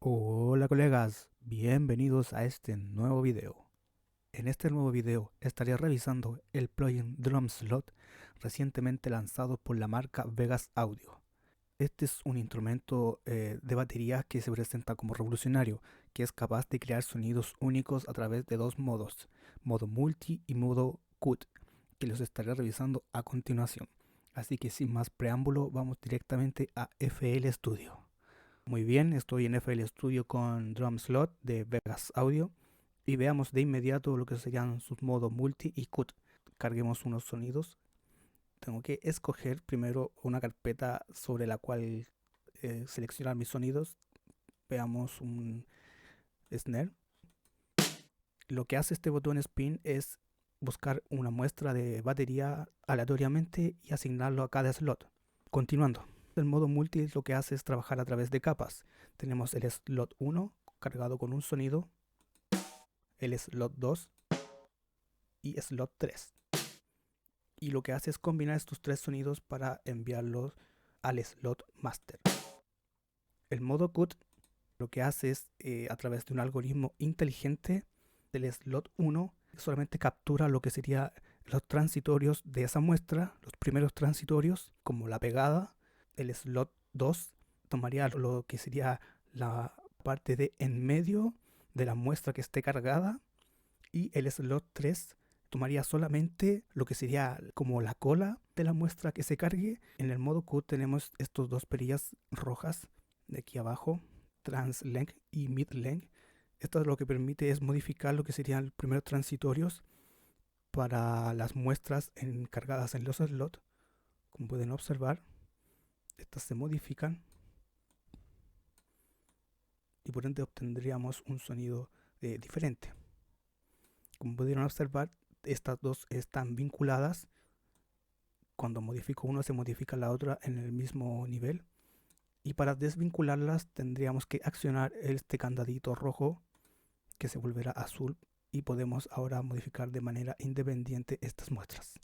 Hola colegas, bienvenidos a este nuevo video. En este nuevo video estaré revisando el plugin Drumslot recientemente lanzado por la marca Vegas Audio. Este es un instrumento de batería que se presenta como revolucionario, que es capaz de crear sonidos únicos a través de dos modos, modo multi y modo cut, que los estaré revisando a continuación. Así que sin más preámbulo, vamos directamente a FL Studio. Muy bien, estoy en FL Studio con Drumslot de Vegas Audio y veamos de inmediato lo que serían sus modos multi y cut. Carguemos unos sonidos. Tengo que escoger primero una carpeta sobre la cual seleccionar mis sonidos. Veamos un snare. Lo que hace este botón spin es buscar una muestra de batería aleatoriamente y asignarlo a cada slot. Continuando. El modo multi lo que hace es trabajar a través de capas. Tenemos el slot 1 cargado con un sonido, el slot 2 y slot 3. Y lo que hace es combinar estos tres sonidos para enviarlos al slot master. El modo cut lo que hace es, a través de un algoritmo inteligente del slot 1, solamente captura lo que serían los transitorios de esa muestra, los primeros transitorios, como la pegada. El slot 2 tomaría lo que sería la parte de en medio de la muestra que esté cargada, y el slot 3 tomaría solamente lo que sería como la cola de la muestra que se cargue. En el modo cut tenemos estos dos perillas rojas de aquí abajo, translength y midlength. Esto lo que permite es modificar lo que serían los primeros transitorios para las muestras cargadas en los slots. Como pueden observar, estas se modifican y por ende obtendríamos un sonido diferente. Como pudieron observar, estas dos están vinculadas. Cuando modifico uno se modifica la otra en el mismo nivel. Y para desvincularlas tendríamos que accionar este candadito rojo que se volverá azul y podemos ahora modificar de manera independiente estas muestras.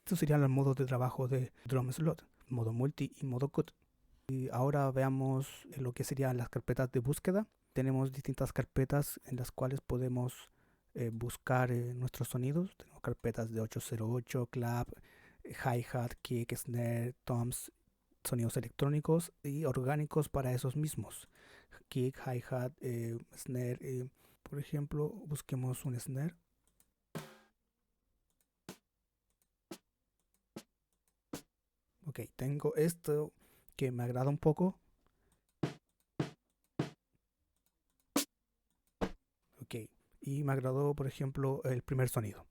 Estos serían los modos de trabajo de Drumslot, modo multi y modo cut. Y ahora veamos lo que serían las carpetas de búsqueda. Tenemos distintas carpetas en las cuales podemos buscar nuestros sonidos. Tenemos carpetas de 808, clap, hi-hat, kick, snare, toms, sonidos electrónicos y orgánicos para esos mismos. Kick, hi-hat, snare. Por ejemplo, busquemos un snare. Ok, tengo esto que me agrada un poco. Ok, y me agradó, por ejemplo, el primer sonido.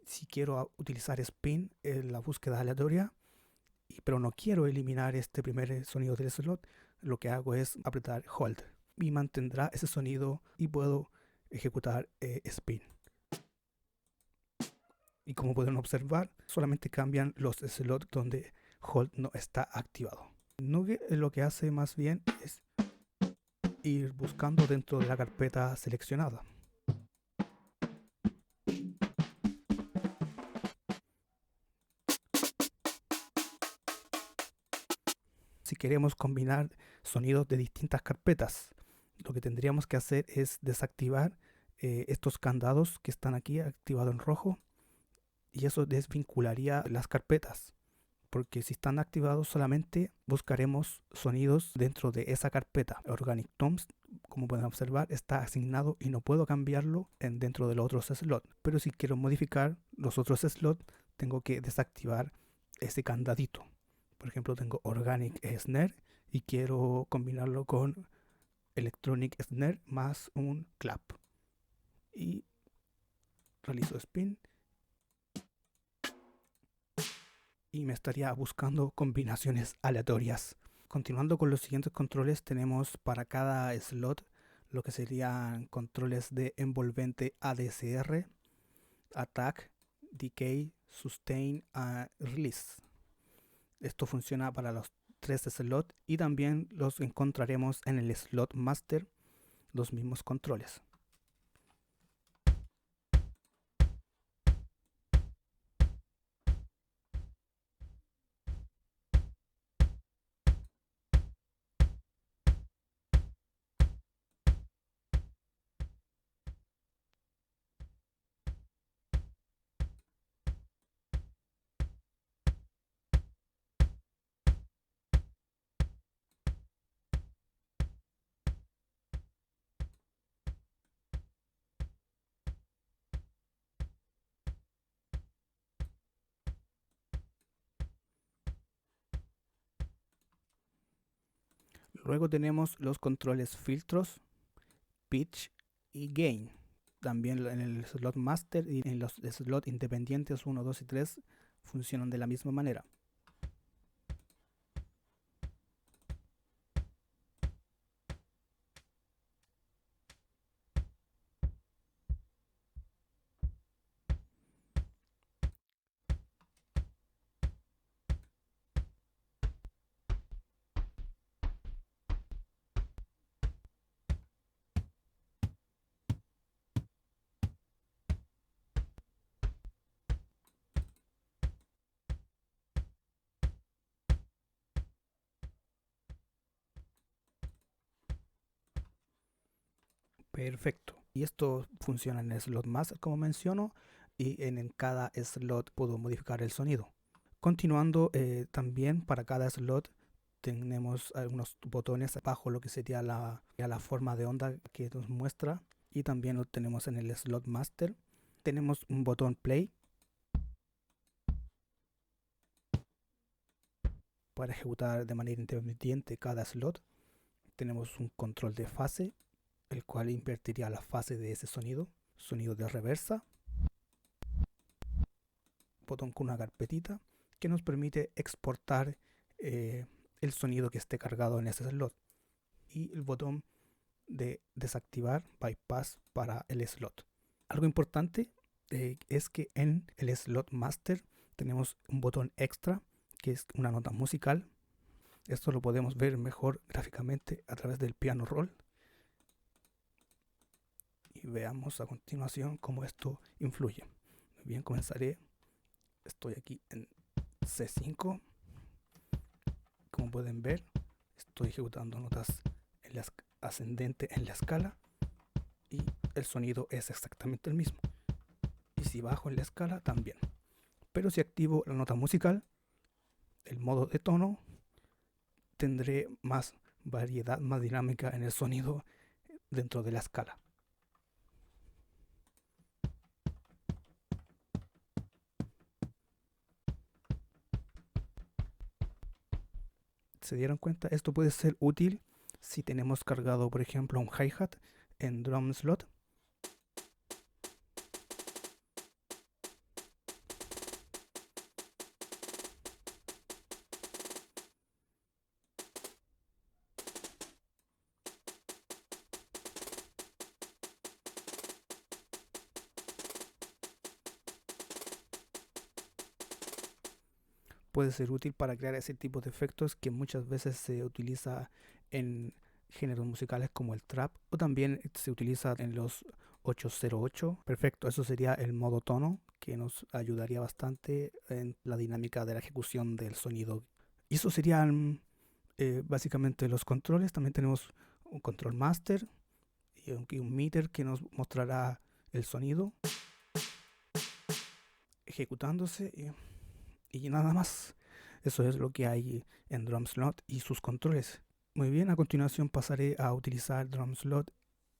Si quiero utilizar spin en la búsqueda aleatoria, pero no quiero eliminar este primer sonido del slot, lo que hago es apretar hold y mantendrá ese sonido y puedo ejecutar spin. Y como pueden observar, solamente cambian los slots donde hold no está activado. Nuge lo que hace más bien es ir buscando dentro de la carpeta seleccionada. Si queremos combinar sonidos de distintas carpetas, lo que tendríamos que hacer es desactivar estos candados que están aquí activados en rojo, y eso desvincularía las carpetas, porque si están activados solamente buscaremos sonidos dentro de esa carpeta. Organic Toms, como pueden observar, está asignado y no puedo cambiarlo dentro de los otros slots, pero si quiero modificar los otros slots tengo que desactivar ese candadito. Por ejemplo, tengo Organic Snare y quiero combinarlo con Electronic Snare más un clap. Y realizo spin y me estaría buscando combinaciones aleatorias. Continuando con los siguientes controles, tenemos para cada slot lo que serían controles de envolvente ADCR, Attack, Decay, Sustain, Release. Esto funciona para los 3 slots y también los encontraremos en el slot master, los mismos controles. Luego tenemos los controles filtros, pitch y gain. También en el slot master y en los slots independientes 1, 2 y 3 funcionan de la misma manera. Perfecto. Y esto funciona en el slot master como menciono, y en cada slot puedo modificar el sonido. Continuando, también para cada slot tenemos algunos botones bajo lo que sería la forma de onda que nos muestra, y también lo tenemos en el slot master. Tenemos un botón play para ejecutar de manera independiente cada slot. Tenemos un control de fase, el cual invertiría la fase de ese sonido. Sonido de reversa. Botón con una carpetita que nos permite exportar el sonido que esté cargado en ese slot. Y el botón de desactivar bypass para el slot. Algo importante es que en el slot master tenemos un botón extra que es una nota musical. Esto lo podemos ver mejor gráficamente a través del piano roll. Y veamos a continuación cómo esto influye. Bien, comenzaré. Estoy aquí en C5. Como pueden ver, estoy ejecutando notas en la ascendente en la escala y el sonido es exactamente el mismo. Y si bajo en la escala también. Pero si activo la nota musical, el modo de tono, tendré más variedad, más dinámica en el sonido dentro de la escala. ¿Se dieron cuenta? Esto puede ser útil si tenemos cargado, por ejemplo, un hi-hat en drum slot. Puede ser útil para crear ese tipo de efectos que muchas veces se utiliza en géneros musicales como el trap, o también se utiliza en los 808. Perfecto, eso sería el modo tono, que nos ayudaría bastante en la dinámica de la ejecución del sonido. Y eso serían básicamente los controles. También tenemos un control master y un meter que nos mostrará el sonido ejecutándose y nada más. Eso es lo que hay en DrumSlot y sus controles. Muy bien, a continuación pasaré a utilizar DrumSlot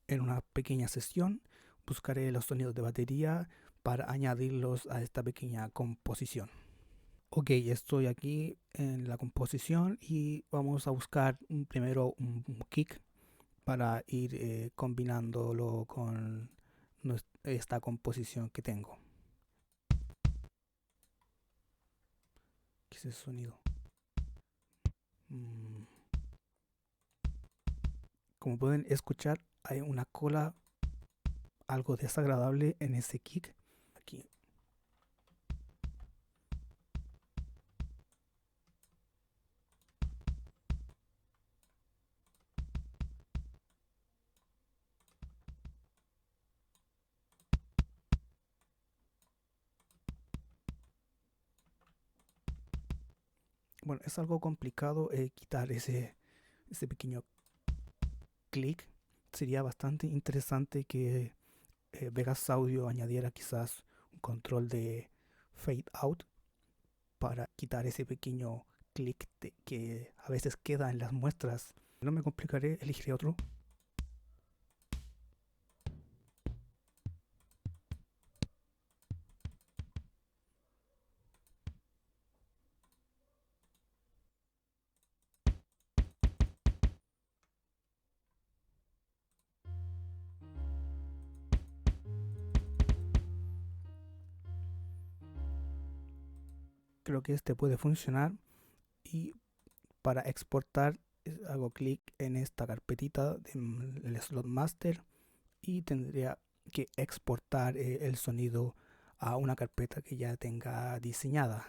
en una pequeña sesión. Buscaré los sonidos de batería para añadirlos a esta pequeña composición. Ok, estoy aquí en la composición y vamos a buscar primero un kick para ir combinándolo con esta composición que tengo. ¿Qué es ese sonido? Como pueden escuchar, hay una cola algo desagradable en ese kick. Aquí. Bueno, es algo complicado quitar ese pequeño clic. Sería bastante interesante que Vegas Audio añadiera quizás un control de fade out para quitar ese pequeño clic que a veces queda en las muestras. No me complicaré, elegiré otro. Creo que este puede funcionar y para exportar hago clic en esta carpetita del slot master y tendría que exportar el sonido a una carpeta que ya tenga diseñada.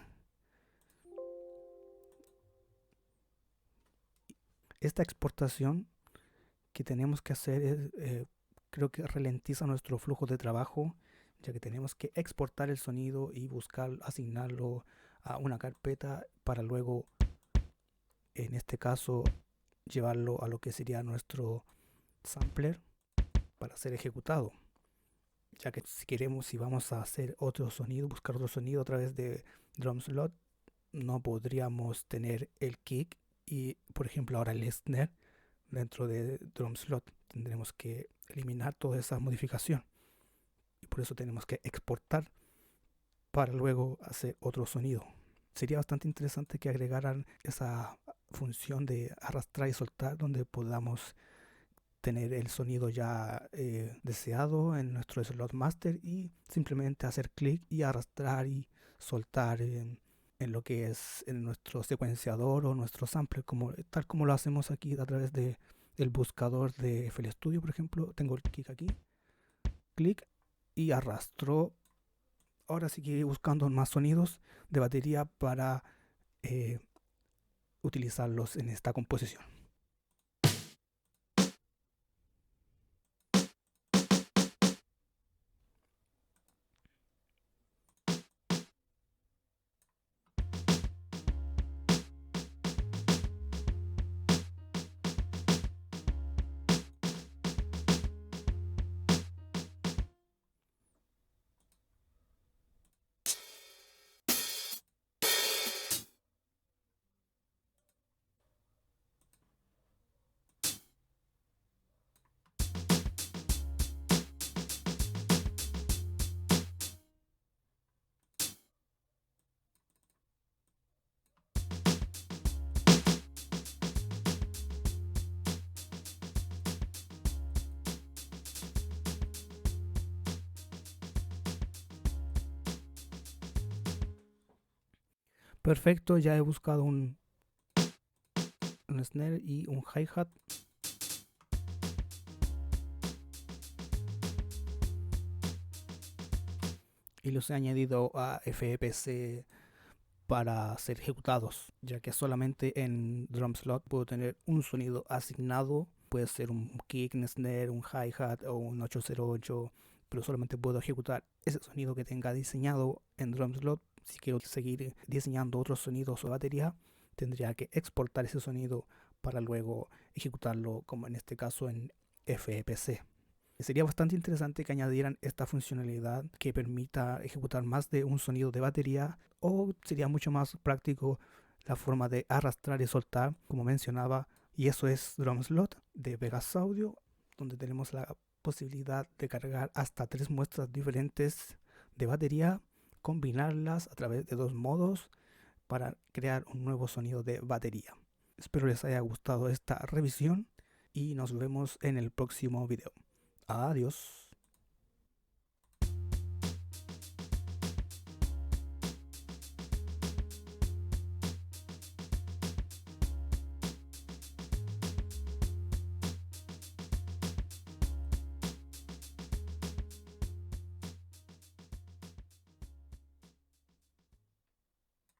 Esta exportación que tenemos que hacer creo que ralentiza nuestro flujo de trabajo, ya que tenemos que exportar el sonido y buscar asignarlo a una carpeta para luego, en este caso, llevarlo a lo que sería nuestro sampler para ser ejecutado. Ya que si queremos, si vamos a hacer otro sonido, buscar otro sonido a través de Drumslot, no podríamos tener el kick y, por ejemplo, ahora el snare dentro de Drumslot. Tendremos que eliminar toda esa modificación y por eso tenemos que exportar para luego hacer otro sonido. Sería bastante interesante que agregaran esa función de arrastrar y soltar donde podamos tener el sonido ya deseado en nuestro slot master y simplemente hacer clic y arrastrar y soltar en lo que es en nuestro secuenciador o nuestro sampler, tal como lo hacemos aquí a través de el buscador de FL Studio, por ejemplo. Tengo el clic aquí, clic y arrastro. Ahora seguiré buscando más sonidos de batería para eh, utilizarlos en esta composición. Perfecto, ya he buscado un snare y un hi-hat. Y los he añadido a FEPC para ser ejecutados, ya que solamente en Drumslot puedo tener un sonido asignado. Puede ser un kick, un snare, un hi-hat o un 808, pero solamente puedo ejecutar ese sonido que tenga diseñado en Drumslot. Si quiero seguir diseñando otros sonidos o batería, tendría que exportar ese sonido para luego ejecutarlo, como en este caso en FEPC. Sería bastante interesante que añadieran esta funcionalidad que permita ejecutar más de un sonido de batería, o sería mucho más práctico la forma de arrastrar y soltar, como mencionaba, y eso es Drumslot de Vegas Audio, donde tenemos la posibilidad de cargar hasta 3 muestras diferentes de batería, combinarlas a través de 2 modos para crear un nuevo sonido de batería. Espero les haya gustado esta revisión y nos vemos en el próximo video. Adiós.